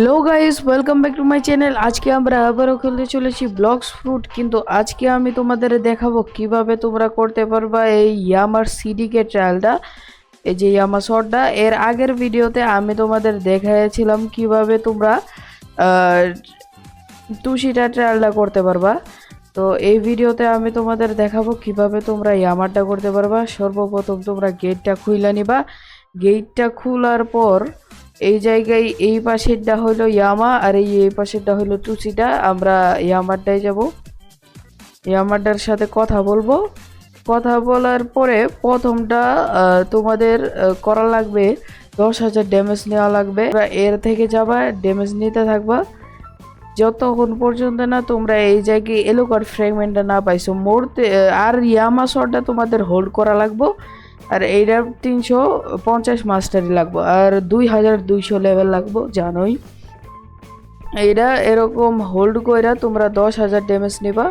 Hello guys, welcome back to my channel. আজকে আমরা আবারও খেলতে চলেছি ব্লক্স ফ্রুট। কিন্তু আজকে আমি তোমাদের দেখাবো কিভাবে তোমরা করতে পারবা এই ইয়ামার সিডিকে ট্রায়ালটা, এই যে ইয়ামা শটটা। এর আগের ভিডিওতে আমি তোমাদের দেখাইছিলাম কিভাবে তোমরা টুশিটা ট্রায়ালটা করতে পারবা। তো এই ভিডিওতে আমি তোমাদের দেখাবো কিভাবে তোমরা ইয়ামারটা করতে পারবা। সর্বপ্রথম তোমরা গেটটা খুইলা নিবা। গেটটা খোলার পর এই জায়গায় এই পাশেরটা হলো ইয়ামা আর এই পাশেরটা হলো টুসিটা। আমরা ইয়ামারটায় যাব, ইয়ামারটার সাথে কথা বলবো। কথা বলার পরে প্রথমটা তোমাদের করা লাগবে 10,000 ড্যামেজ নেওয়া লাগবে। এর থেকে যাবা, ড্যামেজ নিতে থাকবা যতক্ষণ পর্যন্ত না তোমরা এই জায়গায় এলোকার ফ্র্যাগমেন্টটা না পাইছো। মরতে আর ইয়ামা শটটা তোমাদের হোল্ড করা লাগবে। আর এইটা 350 মাস্টারি লাগবো আর 2200 লেভেল লাগবো, জানোই। এইটা এরকম হোল্ড কইরা তোমরা 10,000 ড্যামেজ নিবা।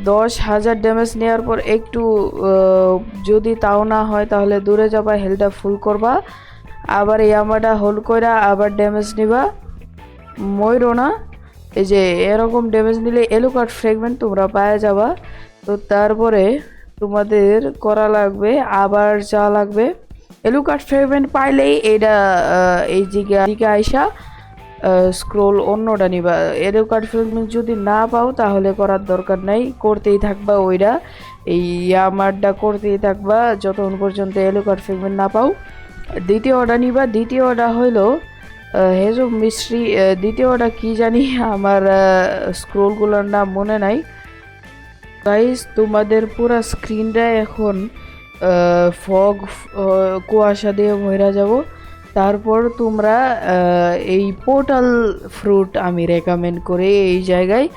10,000 ড্যামেজ নেওয়ার পর একটু যদি তাও না হয় তাহলে দূরে যাবা, হেলথটা ফুল করবা, আবার ইয়ামাটা হোল্ড কইরা আবার ড্যামেজ নিবা। ময়ূরও না, এই যে এরকম ড্যামেজ নিলে এলোকার ফ্র্যাগমেন্ট তোমরা পাওয়া যাবা। তো তারপরে তোমাদের করা লাগবে আবার যা লাগবে এলুকার্ড ফ্র্যাগমেন্ট পাইলেই এটা এই দিকে আইসা স্ক্রোল অন্যটা নিবা। এলুকার্ড ফ্র্যাগমেন্ট যদি না পাও তাহলে করার দরকার নাই, করতেই থাকবা ওইটা, এই ইয়ামারটা করতেই থাকবা যতক্ষণ পর্যন্ত এলুকার্ড ফ্র্যাগমেন্ট না পাও। দ্বিতীয়টা নিবা। দ্বিতীয়টা হইলো হেজো মিস্ট্রি। দ্বিতীয়টা কি জানি, আমার স্ক্রোলগুলোর নাম মনে নাই। গাইস, তোমাদের পুরো স্ক্রিনটা এখন ফগ কুয়াশা দিয়ে ভরা যাব। তারপর তোমরা এই পোর্টাল ফ্রুট আমি রেকমেন্ড করি। এই জায়গায়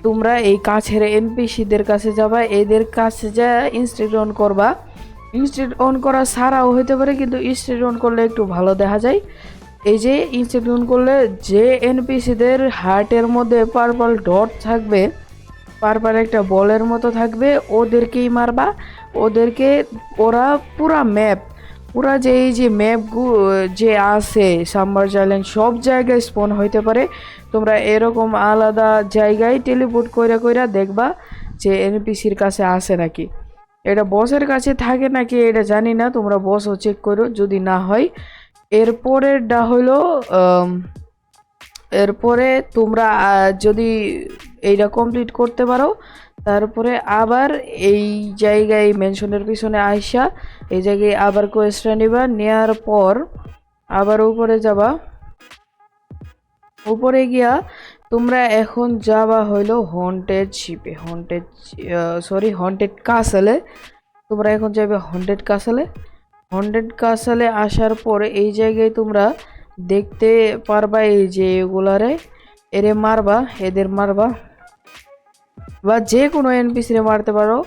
তোমরা এই কাছের এনপিসিদের কাছে যাবা, এদের কাছে যা ইনস্ট্যান্ট অন করবা। ইনস্ট্যান্ট অন করা ছাড়াও হইতে পারে, কিন্তু ইনস্ট্যান্ট অন করলে একটু ভালো দেখা যায়। এই যে ইনস্ট্যান্ট অন করলে যে এনপিসিদের হার্টের মধ্যে পার্পল ডট থাকবে, বারবার একটা বলের মতো থাকবে, ওদেরকেই মারবা। ওদেরকে ওরা পুরা ম্যাপ, পুরা যে এই যে ম্যাপ যে আছে সাবমার্জ আইল্যান্ড সব জায়গায় স্পন হইতে পারে। তোমরা এরকম আলাদা জায়গায় টেলিপোর্ট কইরা কইরা দেখবা যে এনপিসির কাছে আসে নাকি। এটা বসের কাছে থাকে নাকি এটা জানি না, তোমরা বসও চেক করো যদি না হয়। এরপরেরটা হইলো এরপরে তোমরা যদি এইটা কমপ্লিট করতে পারো তারপরে আবার এই জায়গায় মেনশনের পিছনে আইসা এই জায়গায় আবার কোয়েস্টটা নিবা। নেওয়ার পর আবার উপরে যাবা। উপরে গিয়া তোমরা এখন যাবা হইলো হন্টেড শিপে, হন্টেড কাসেলে। তোমরা এখন যাবে হন্টেড কাসেলে। হন্টেড কাসেলে আসার পরে এই জায়গায় তোমরা দেখতে পারবা এই যে এগুলারে এরে মারবা, এদের মারবা, বা যে কোনো এনপিসিরে মারতে পারো।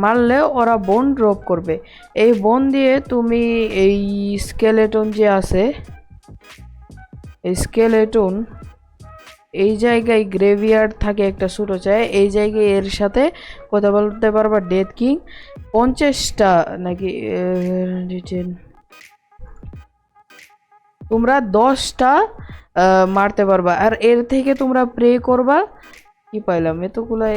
মারলে ওরা বোন ড্রপ করবে। এই বোন দিয়ে তুমি এই স্কেলেটন যে আছে, এই স্কেলেটন এই জায়গায় গ্রেভিয়ার্ড থাকে একটা ছোটো চায়, এই জায়গায় এর সাথে কথা বলতে পারবা। ডেথ কিং 50টা নাকি তোমরা 10টা মারতে পারবা। আর এর থেকে তোমরা প্রে করবা। কি পাইলাম এতগুলা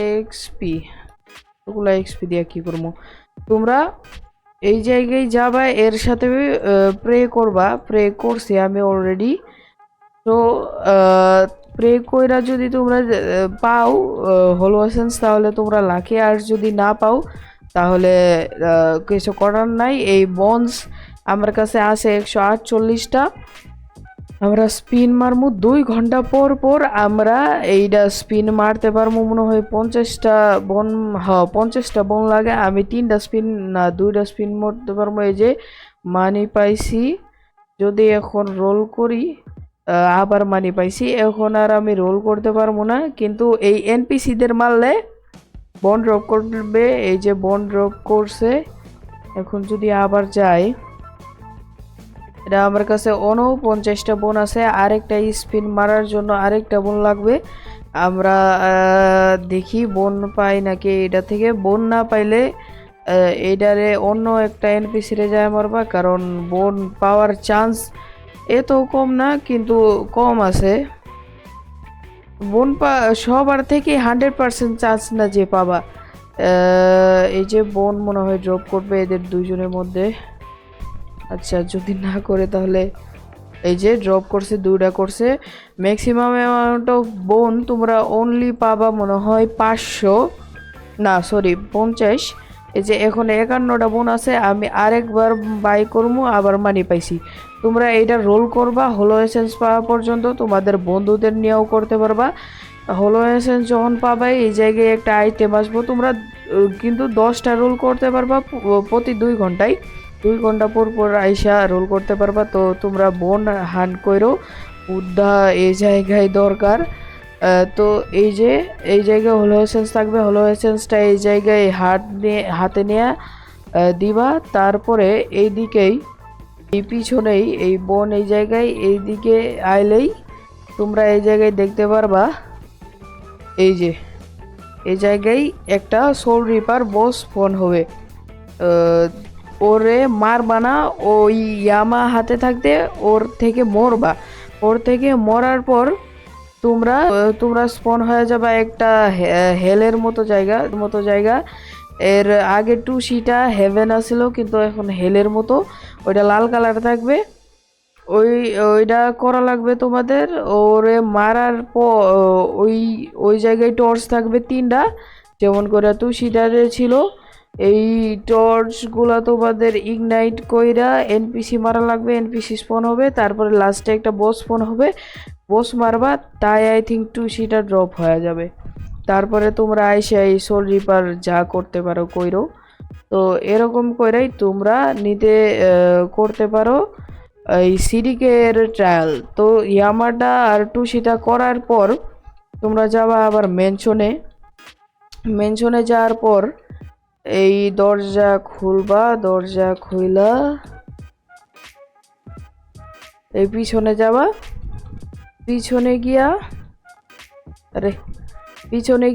এক্সপি দিয়ে কি করবো? তোমরা এই জায়গায় যাবা, এর সাথে প্রে করবা। প্রে করছি আমি অলরেডি। তো প্রে কইরা যদি তোমরা পাও হলো এসেন্স তাহলে তোমরা লাকি, আর যদি না পাও তাহলে কিছু করার নাই। এই বনস আমার কাছে আছে 148টা। আমরা স্পিন মারমু 2 ঘন্টা পর পর। আমরা এইটা স্পিন মারতে পারবো মনে হয় 50টা বন। হ্যাঁ, 50টা বন লাগে। আমি 3টা স্পিন না 2টা স্পিন মারতে পারবো। এই যে মানি পাইছি, যদি এখন রোল করি আবার মানি পাইছি। এখন আর আমি রোল করতে পারবো না, কিন্তু এই এনপিসিদের মারলে বন ড্রপ করবে। এই যে বন ড্রপ করছে। এখন যদি আবার যাই, এটা আমার কাছে 49টা বোন আছে। আরেকটা স্পিন মারার জন্য আরেকটা বোন লাগবে। আমরা দেখি বোন পাই নাকি এটা থেকে। বোন না পাইলে এইটারে অন্য একটা এনপিসিরে যায় মারবা, কারণ বোন পাওয়ার চান্স এত কম না, কিন্তু কম আছে। বোন সবার থেকে 100% চান্স না যে পাবা। এই যে বোন মনে হয় ড্রপ করবে এদের দুইজনের মধ্যে। আচ্ছা, যদি না করে তাহলে এই যে ড্রপ করছে, দুইটা করছে। ম্যাক্সিমাম অ্যামাউন্ট অফ বোন তোমরা অনলি পাবা মনে হয় 500, না সরি 50। এই যে এখন 51টা বোন আছে, আমি আরেকবার বাই করবো, আবার মানি পাইছি। তোমরা এইটা রোল করবা হলো এসেন্স পাওয়া পর্যন্ত, তোমাদের বন্ধুদের নিয়েও করতে পারবা। হলো এসেন্স যখন পাবা এই জায়গায় একটা আইটেম আসবো, তোমরা কিন্তু 10টা রোল করতে পারবা প্রতি 2 ঘন্টায়। 2 ঘন্টা পর পর আইসা রোল করতে পারবা। তো তোমরা বোন হান করো, উদ্ধা এই জায়গায় দরকার। তো এই যে এই জায়গায় হলো এসেন্স থাকবে, হলো এসেন্সটা এই জায়গায় হাতে নিয়ে দিবা। তারপরে এই দিকেই, এই পিছনেই এই বোন এই জায়গায় এই দিকে আইলেই তোমরা এই জায়গায় দেখতে পারবা এই যে এই জায়গায় একটা সোল রিপার বস ফোন হবে। ওরে মারবা না, ওই ইয়ামা হাতে থাকতে ওর থেকে মরবা। ওর থেকে মরার পর তোমরা স্পন হয়ে যাবে একটা হেলের মতো জায়গা। এর আগে 2সিটা হেভেন আসছিল, কিন্তু এখন হেলের মতো, ওইটা লাল কালার থাকবে। ওইটা করা লাগবে তোমাদের। ওরে মারার পর ওই ওই জায়গায় টর্চ থাকবে 3টা, যেমন করে 2সিটারে ছিল। এই টর্চগুলো তোমাদের ইগনাইট কইরা এনপিসি মারা লাগবে, এনপিসি স্পন হবে। তারপরে লাস্টে একটা বস স্পন হবে, বস মারবা, তাই আই থিঙ্ক 2সিটা ড্রপ হয়ে যাবে। তারপরে তোমরা আইসা এই সোল রিপার যা করতে পারো কইরো। তো এরকম কইরাই তোমরা নিতে করতে পারো এই সিডিকের ট্রায়াল। তো ইয়ামাটা আর 2সিটা করার পর তোমরা যাবা আবার মেনশনে যাওয়ার পর এই দরজা খুলবা, দরজা খুইলা এই পিছনে যাবা। পিছনে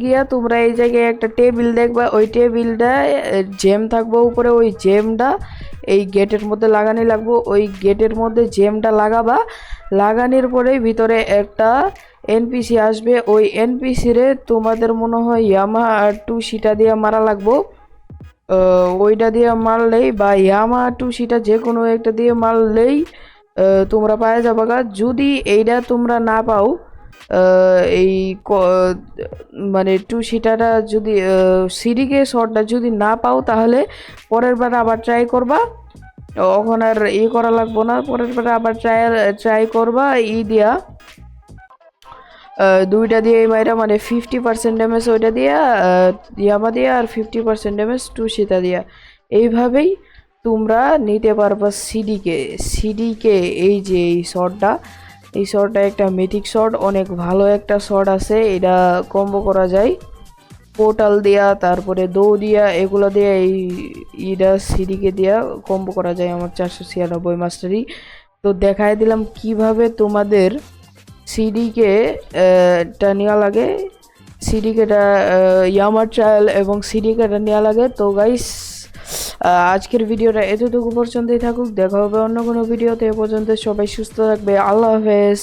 গিয়া তোমরা এই জায়গায় একটা টেবিল দেখবা। ওই টেবিলটা জেম থাকবো উপরে, ওই জেমটা এই গেটের মধ্যে লাগানি লাগবো। ওই গেটের মধ্যে জেমটা লাগাবা, লাগানোর পরে ভিতরে একটা এনপিসি আসবে। ওই এনপিসি রে তোমাদের মনে হয় ইয়ামা আর 2সিটা দিয়ে মারা লাগবো। ওইটা দিয়ে মারলেই বা ইয়ামা 2সিটা যে কোনো একটা দিয়ে মারলেই তোমরা পায়ে যাবা গা। যদি এইটা তোমরা না পাও, এই মানে 2সিটাটা যদি সিডিকে শটটা যদি না পাও, তাহলে পরের বার আবার ট্রাই করবা। এখন আর করা লাগবো না, পরের বার আবার ট্রাই করবা দিয়া 2টা দিয়ে মাইরা, মানে 50% ড্যামেজ ওইটা দিয়া ইয়ামা দিয়া, আর 50% ড্যামেজ 2সিটা দিয়া। এইভাবেই তোমরা নিতে পারবা সিডিকে। এই যে এই শটটা একটা মিথিক শট, অনেক ভালো একটা শট আছে। এটা কম্বো করা যায় পোর্টাল দিয়া, তারপরে দৌ দিয়া, এগুলো দিয়া এইটা সিডিকে দিয়া কম্বো করা যায় আমার 496 মাস্টারি। তো দেখাই দিলাম কিভাবে তোমাদের সিডিকে নেওয়া লাগে, সিডিকেটা ইয়ামার ট্রায়াল এবং সিডিকেটা নেওয়া লাগে। তো গাইস, আজকের ভিডিওটা এতটুকু পর্যন্তই থাকুক। দেখা হবে অন্য কোনো ভিডিওতে। এ পর্যন্ত সবাই সুস্থ থাকবে। আল্লাহ হাফেজ।